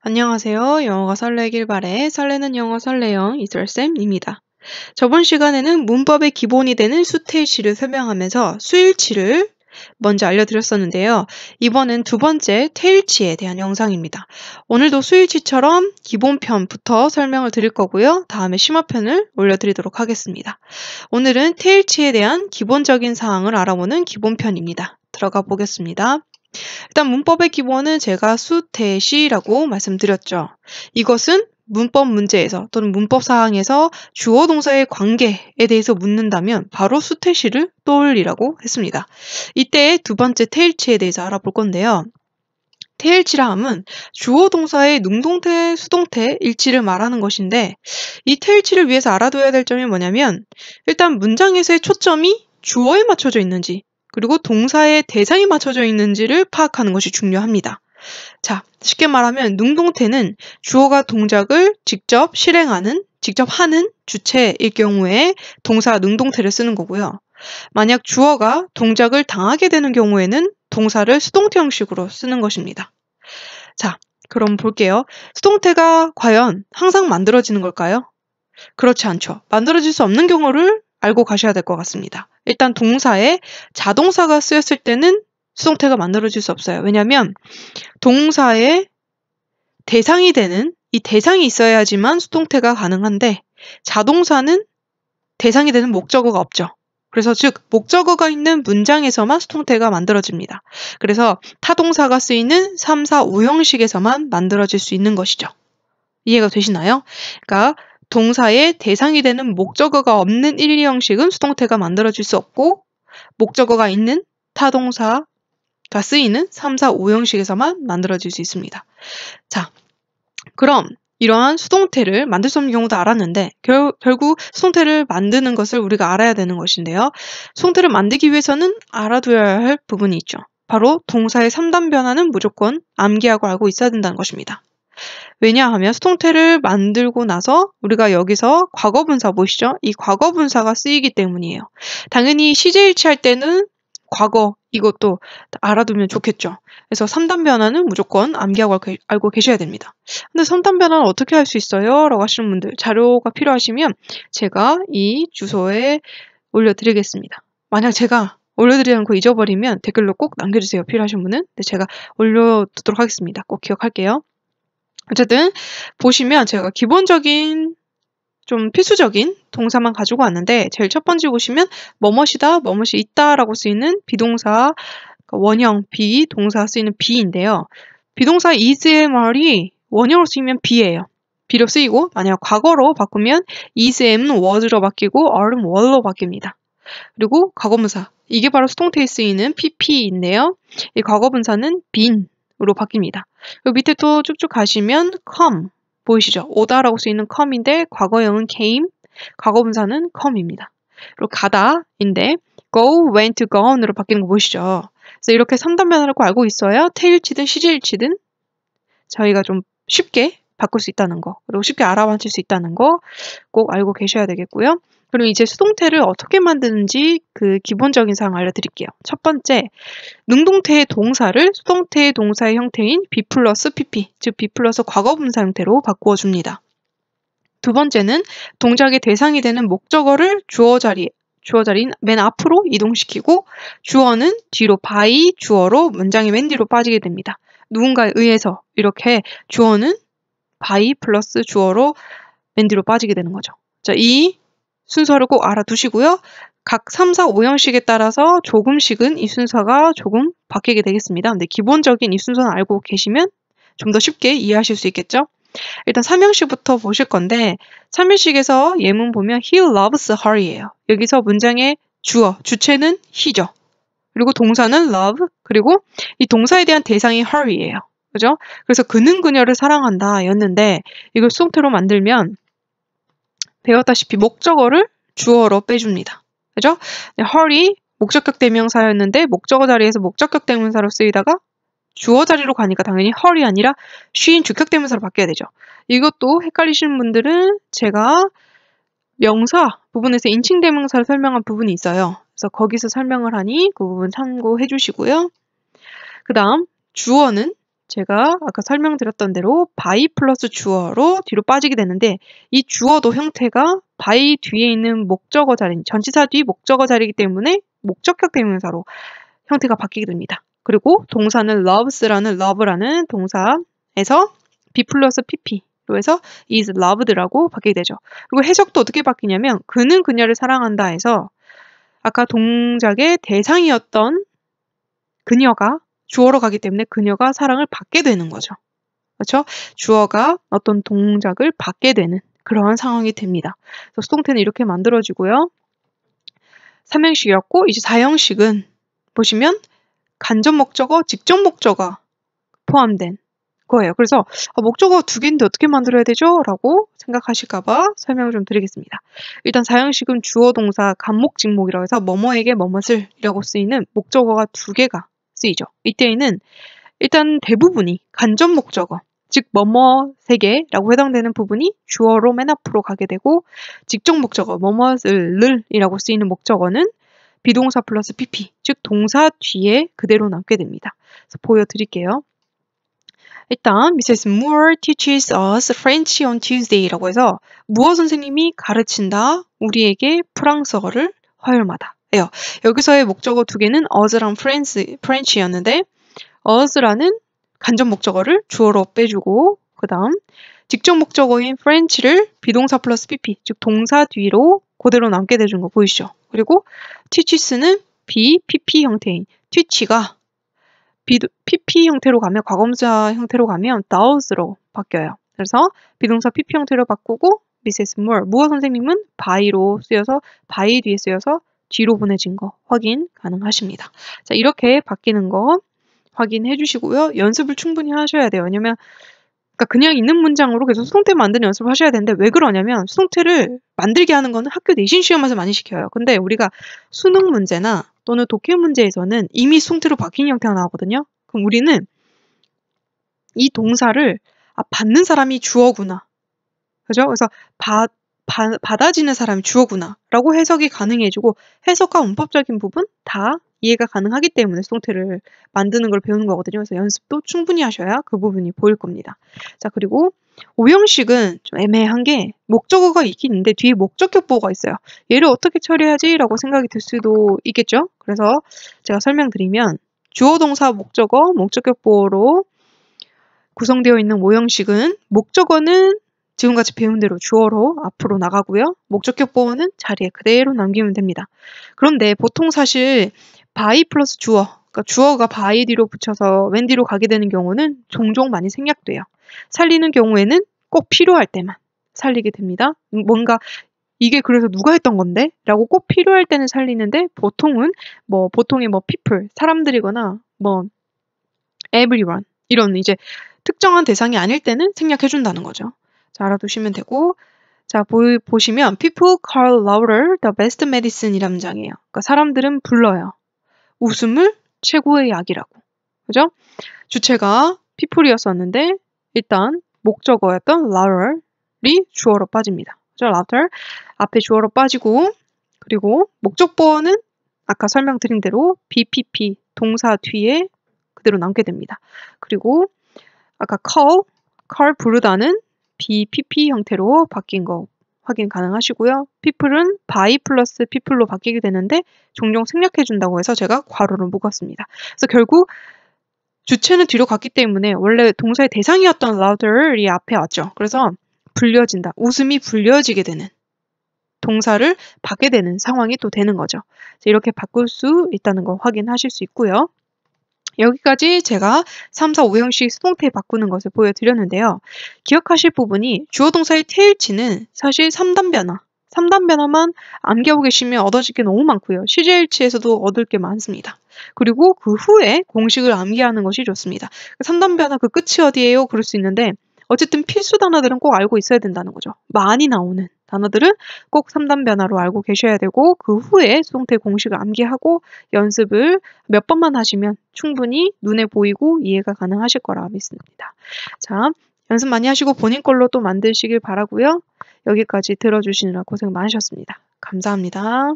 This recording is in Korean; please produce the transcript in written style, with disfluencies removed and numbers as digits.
안녕하세요. 영어가 설레길 바래. 설레는 영어 설레영 이설쌤입니다. 저번 시간에는 문법의 기본이 되는 수태일치를 설명하면서 수일치를 먼저 알려드렸었는데요. 이번엔 두 번째 태일치에 대한 영상입니다. 오늘도 수일치처럼 기본편부터 설명을 드릴 거고요. 다음에 심화편을 올려드리도록 하겠습니다. 오늘은 태일치에 대한 기본적인 사항을 알아보는 기본편입니다. 들어가 보겠습니다. 일단 문법의 기본은 제가 수태시라고 말씀드렸죠. 이것은 문법 문제에서 또는 문법 사항에서 주어 동사의 관계에 대해서 묻는다면 바로 수태시를 떠올리라고 했습니다. 이때 두 번째 태일치에 대해서 알아볼 건데요. 태일치라 함은 주어 동사의 능동태, 수동태 일치를 말하는 것인데 이 태일치를 위해서 알아둬야 될 점이 뭐냐면 일단 문장에서의 초점이 주어에 맞춰져 있는지 그리고 동사의 대상이 맞춰져 있는지를 파악하는 것이 중요합니다. 자, 쉽게 말하면 능동태는 주어가 동작을 직접 실행하는, 직접 하는 주체일 경우에 동사 능동태를 쓰는 거고요. 만약 주어가 동작을 당하게 되는 경우에는 동사를 수동태 형식으로 쓰는 것입니다. 자, 그럼 볼게요. 수동태가 과연 항상 만들어지는 걸까요? 그렇지 않죠. 만들어질 수 없는 경우를 알고 가셔야 될 것 같습니다. 일단 동사에 자동사가 쓰였을 때는 수동태가 만들어질 수 없어요. 왜냐하면 동사의 대상이 되는 이 대상이 있어야지만 수동태가 가능한데 자동사는 대상이 되는 목적어가 없죠. 그래서 즉 목적어가 있는 문장에서만 수동태가 만들어집니다. 그래서 타동사가 쓰이는 3, 4, 5형식에서만 만들어질 수 있는 것이죠. 이해가 되시나요? 그러니까 동사의 대상이 되는 목적어가 없는 1, 2형식은 수동태가 만들어질 수 없고 목적어가 있는 타동사가 쓰이는 3, 4, 5형식에서만 만들어질 수 있습니다. 자, 그럼 이러한 수동태를 만들 수 없는 경우도 알았는데 결국 수동태를 만드는 것을 우리가 알아야 되는 것인데요. 수동태를 만들기 위해서는 알아둬야 할 부분이 있죠. 바로 동사의 3단 변화는 무조건 암기하고 알고 있어야 된다는 것입니다. 왜냐하면 수동태를 만들고 나서 우리가 여기서 과거분사 보이시죠? 이 과거분사가 쓰이기 때문이에요. 당연히 시제일치할 때는 과거 이것도 알아두면 좋겠죠. 그래서 3단 변화는 무조건 암기하고 알고 계셔야 됩니다. 근데 3단 변화는 어떻게 할 수 있어요? 라고 하시는 분들 자료가 필요하시면 제가 이 주소에 올려드리겠습니다. 만약 제가 올려드리지 않고 잊어버리면 댓글로 꼭 남겨주세요. 필요하신 분은. 네, 제가 올려두도록 하겠습니다. 꼭 기억할게요. 어쨌든 보시면 제가 기본적인 좀 필수적인 동사만 가지고 왔는데 제일 첫 번째 보시면 뭐뭇이다, 뭐뭇이 있다라고 쓰이는 비동사 원형 비동사 쓰이는 be인데요. 비동사 is의 말이 원형으로 쓰이면 be예요. be로 쓰이고 만약 과거로 바꾸면 ism은 was로 바뀌고 are는 were로 바뀝니다. 그리고 과거분사 이게 바로 수동태에 쓰이는 pp인데요. 이 과거분사는 been 으로 바뀝니다. 그리고 밑에 또 쭉쭉 가시면 come 보이시죠? 오다라고 쓰이는 come인데 과거형은 came, 과거분사는 come입니다. 그리고 가다인데 go, went, gone으로 바뀌는 거 보이시죠? 그래서 이렇게 3단 변화를 꼭 알고 있어야 태일치든 시제일치든 저희가 좀 쉽게 바꿀 수 있다는 거, 그리고 쉽게 알아맞힐 수 있다는 거 꼭 알고 계셔야 되겠고요. 그럼 이제 수동태를 어떻게 만드는지 그 기본적인 사항 알려드릴게요. 첫 번째, 능동태의 동사를 수동태의 동사의 형태인 be 플러스 pp, 즉 be 플러스 과거분사 형태로 바꾸어 줍니다. 두 번째는 동작의 대상이 되는 목적어를 주어 자리인 맨 앞으로 이동시키고 주어는 뒤로 by 주어로 문장의 맨 뒤로 빠지게 됩니다. 누군가에 의해서 이렇게 주어는 by 플러스 주어로 맨 뒤로 빠지게 되는 거죠. 자, 이 순서를 꼭 알아두시고요. 각 3, 4, 5형식에 따라서 조금씩은 이 순서가 조금 바뀌게 되겠습니다. 근데 기본적인 이 순서는 알고 계시면 좀 더 쉽게 이해하실 수 있겠죠? 일단 3형식부터 보실 건데 3형식에서 예문 보면 he loves her이에요. 여기서 문장의 주체는 he죠. 그리고 동사는 love, 그리고 이 동사에 대한 대상이 her이에요. 그죠? 그래서 그는 그녀를 사랑한다 였는데 이걸 수동태로 만들면 배웠다시피 목적어를 주어로 빼줍니다. 그죠? her이 목적격 대명사였는데 목적어 자리에서 목적격 대명사로 쓰이다가 주어 자리로 가니까 당연히 her이 아니라 she인 주격 대명사로 바뀌어야 되죠. 이것도 헷갈리시는 분들은 제가 명사 부분에서 인칭 대명사를 설명한 부분이 있어요. 그래서 거기서 설명을 하니 그 부분 참고해 주시고요. 그 다음 주어는 제가 아까 설명드렸던 대로 by 플러스 주어로 뒤로 빠지게 되는데 이 주어도 형태가 by 뒤에 있는 목적어 자리, 전치사 뒤 목적어 자리이기 때문에 목적격 대명사로 형태가 바뀌게 됩니다. 그리고 동사는 love라는 동사에서 be 플러스 pp로 해서 is loved라고 바뀌게 되죠. 그리고 해석도 어떻게 바뀌냐면 그는 그녀를 사랑한다 해서 아까 동작의 대상이었던 그녀가 주어로 가기 때문에 그녀가 사랑을 받게 되는 거죠. 그렇죠? 주어가 어떤 동작을 받게 되는 그러한 상황이 됩니다. 그래서 수동태는 이렇게 만들어지고요. 3형식이었고 이제 4형식은 보시면 간접 목적어, 직접 목적어 포함된 거예요. 그래서 목적어 두 개인데 어떻게 만들어야 되죠? 라고 생각하실까봐 설명을 좀 드리겠습니다. 일단 4형식은 주어 동사 간목 직목이라고 해서 뭐뭐에게 뭐뭇을 이라고 쓰이는 목적어가 두 개가 쓰이죠. 이때에는 일단 대부분이 간접 목적어, 즉 뭐뭐 세 개라고 해당되는 부분이 주어로 맨 앞으로 가게 되고 직접 목적어 뭐뭇을 이라고 쓰이는 목적어는 비동사 플러스 pp, 즉 동사 뒤에 그대로 남게 됩니다. 그래서 보여드릴게요. 일단 Mrs. Moore teaches us French on Tuesday라고 해서 무어 선생님이 가르친다 우리에게 프랑스어를 화요일마다 예요. 여기서의 목적어 두 개는 us랑 French였는데 us라는 간접 목적어를 주어로 빼주고 그 다음 직접 목적어인 French를 비동사 플러스 pp, 즉 동사 뒤로 그대로 남게 돼준 거 보이시죠? 그리고 teaches는 pp 형태인 teach가 pp 형태로 가면 과거분사 형태로 가면 does로 바뀌어요. 그래서 비동사 pp 형태로 바꾸고 Mrs. Moore 무어 선생님은 by로 쓰여서 by 뒤에 쓰여서 뒤로 보내진 거 확인 가능하십니다. 자, 이렇게 바뀌는 거 확인해 주시고요. 연습을 충분히 하셔야 돼요. 왜냐면 그냥 있는 문장으로 계속 수동태 만드는 연습을 하셔야 되는데 왜 그러냐면 수동태를 만들게 하는 거는 학교 내신 시험에서 많이 시켜요. 근데 우리가 수능 문제나 또는 독해 문제에서는 이미 수동태로 바뀐 형태가 나오거든요. 그럼 우리는 이 동사를 받는 사람이 주어구나. 그죠? 그래서 받아지는 사람이 주어구나 라고 해석이 가능해지고 해석과 문법적인 부분 다 이해가 가능하기 때문에 수동태를 만드는 걸 배우는 거거든요. 그래서 연습도 충분히 하셔야 그 부분이 보일 겁니다. 자, 그리고 5형식은 좀 애매한 게 목적어가 있긴 있는데 뒤에 목적격보가 있어요. 얘를 어떻게 처리하지? 라고 생각이 들 수도 있겠죠. 그래서 제가 설명드리면 주어 동사 목적어 목적격보로 구성되어 있는 5형식은 목적어는 지금같이 배운 대로 주어로 앞으로 나가고요. 목적격보어는 자리에 그대로 남기면 됩니다. 그런데 보통 사실 by 플러스 주어, 그러니까 주어가 by 뒤로 붙여서 맨 뒤로 가게 되는 경우는 종종 많이 생략돼요. 살리는 경우에는 꼭 필요할 때만 살리게 됩니다. 뭔가 이게 그래서 누가 했던 건데? 라고 꼭 필요할 때는 살리는데 보통은 보통의 people, 사람들이거나 everyone 이런 이제 특정한 대상이 아닐 때는 생략해준다는 거죠. 자, 알아두시면 되고 자, 보시면 people call laughter the best medicine 이란 문장이에요. 그러니까 사람들은 불러요. 웃음을 최고의 약이라고. 그죠? 주체가 people이었었는데 일단 목적어였던 laughter이 주어로 빠집니다. 그죠? laughter 앞에 주어로 빠지고 그리고 목적보어는 아까 설명드린 대로 BPP 동사 뒤에 그대로 남게 됩니다. 그리고 아까 call 부르다는 BPP 형태로 바뀐 거 확인 가능하시고요. people은 by 플러스 people로 바뀌게 되는데 종종 생략해준다고 해서 제가 괄호를 묶었습니다. 그래서 결국 주체는 뒤로 갔기 때문에 원래 동사의 대상이었던 louder이 앞에 왔죠. 그래서 불려진다. 웃음이 불려지게 되는 동사를 받게 되는 상황이 또 되는 거죠. 이렇게 바꿀 수 있다는 거 확인하실 수 있고요. 여기까지 제가 3, 4, 5형식 수동태 바꾸는 것을 보여드렸는데요. 기억하실 부분이 주어 동사의 태일치는 사실 3단 변화. 3단 변화만 암기하고 계시면 얻어질 게 너무 많고요. 시제일치에서도 얻을 게 많습니다. 그리고 그 후에 공식을 암기하는 것이 좋습니다. 3단 변화 그 끝이 어디예요? 그럴 수 있는데 어쨌든 필수 단어들은 꼭 알고 있어야 된다는 거죠. 많이 나오는 단어들은 꼭 3단 변화로 알고 계셔야 되고 그 후에 수동태 공식을 암기하고 연습을 몇 번만 하시면 충분히 눈에 보이고 이해가 가능하실 거라 믿습니다. 자, 연습 많이 하시고 본인 걸로 또 만드시길 바라고요. 여기까지 들어주시느라 고생 많으셨습니다. 감사합니다.